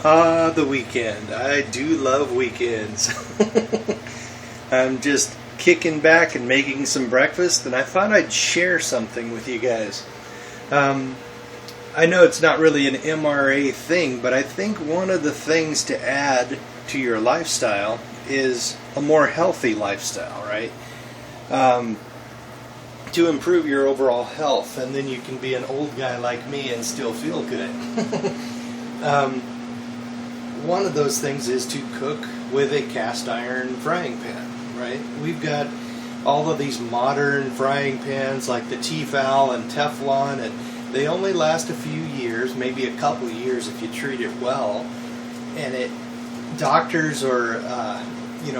The weekend. I do love weekends. I'm just kicking back and making some breakfast, and I thought I'd share something with you guys. I know it's not really an MRA thing, but I think one of the things to add to your lifestyle is a more healthy lifestyle, right? To improve your overall health, and then you can be an old guy like me and still feel good. One of those things is to cook with a cast iron frying pan, right? We've got all of these modern frying pans like the Tefal and Teflon, and they only last a few years, maybe a couple of years if you treat it well. And doctors or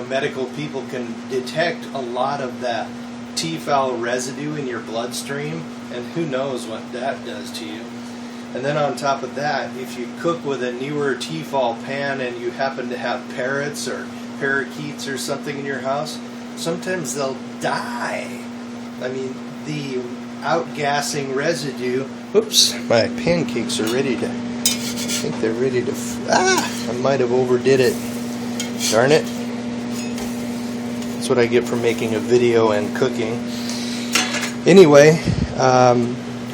medical people can detect a lot of that Tefal residue in your bloodstream, and who knows what that does to you. And then on top of that, if you cook with a newer Tefal pan and you happen to have parrots or parakeets or something in your house, sometimes they'll die. I mean, the outgassing residue. Oops, my pancakes are ready to. I think they're ready to. I might have overdid it. Darn it. That's what I get for making a video and cooking. Anyway,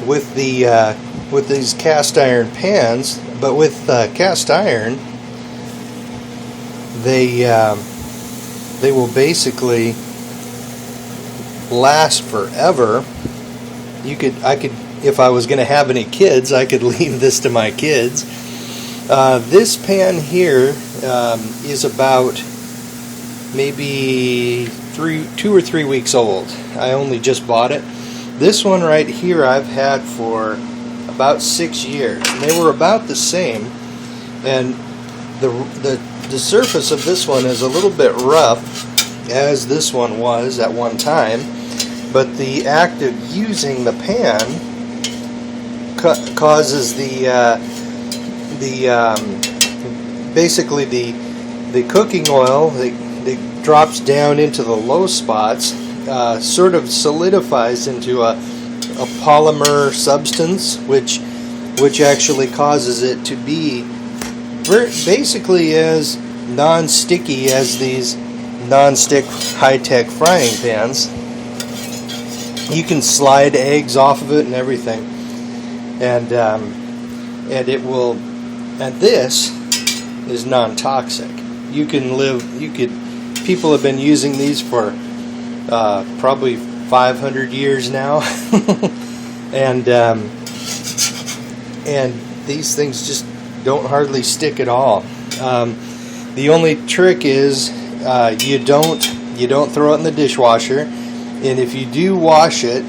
with these cast iron pans, but with cast iron, they will basically last forever. I could, if I was going to have any kids, I could leave this to my kids. This pan here is about maybe 2 or 3 weeks old. I only just bought it. This one right here I've had for about 6 years, and they were about the same. And the surface of this one is a little bit rough, as this one was at one time. But the act of using the pan causes basically the cooking oil that drops down into the low spots sort of solidifies into a polymer substance, which actually causes it to be basically as non-sticky as these non-stick high-tech frying pans. You can slide eggs off of it and everything, and it will. And this is non-toxic. People have been using these for probably 500 years now, and these things just don't hardly stick at all. The only trick is you don't throw it in the dishwasher, and if you do wash it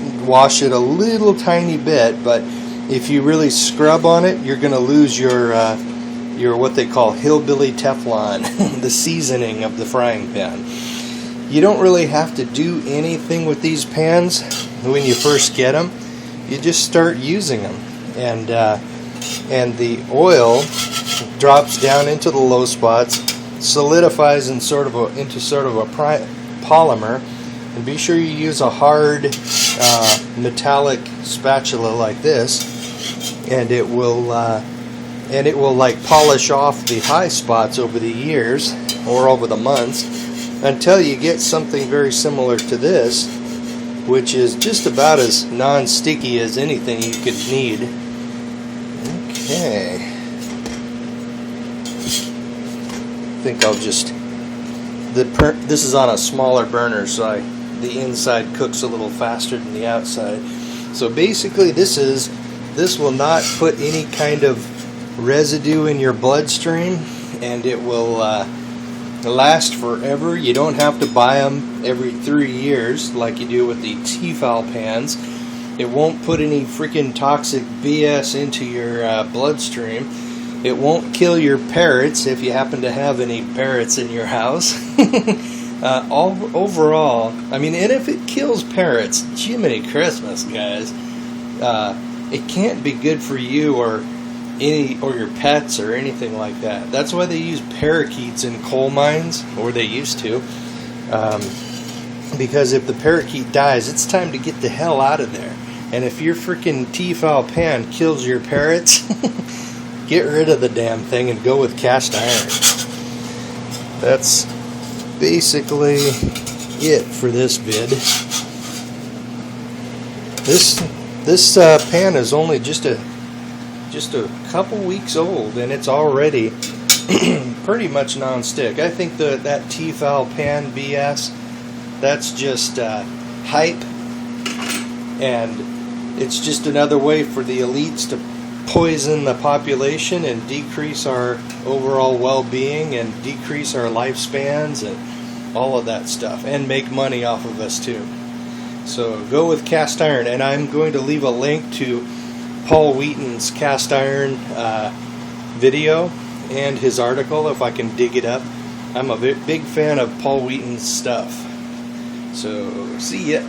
a little tiny bit. But if you really scrub on it, you're going to lose your what they call hillbilly Teflon, the seasoning of the frying pan. You don't really have to do anything with these pans when you first get them. You just start using them, and the oil drops down into the low spots, solidifies into sort of a polymer. And be sure you use a hard metallic spatula like this, and it will like polish off the high spots over the years or over the months, until you get something very similar to this, which is just about as non-sticky as anything you could need. Okay. I think I'll just... This is on a smaller burner, so the inside cooks a little faster than the outside. So basically this will not put any kind of residue in your bloodstream, and it will last forever. You don't have to buy them every 3 years like you do with the Tefal pans. It won't put any freaking toxic BS into your bloodstream. It won't kill your parrots if you happen to have any parrots in your house. Overall, I mean, and if it kills parrots, Jiminy Christmas, guys, it can't be good for you or your pets or anything like that. That's why they use parakeets in coal mines, or they used to, because if the parakeet dies, it's time to get the hell out of there. And if your freaking Tefal pan kills your parrots, get rid of the damn thing and go with cast iron. That's basically it for this vid. This pan is only just a couple weeks old, and it's already pretty much non-stick. I think that Tefal pan BS, that's just hype, and it's just another way for the elites to poison the population and decrease our overall well-being and decrease our lifespans and all of that stuff, and make money off of us too. So go with cast iron, and I'm going to leave a link to Paul Wheaton's cast iron video and his article if I can dig it up. I'm a big fan of Paul Wheaton's stuff. So see ya.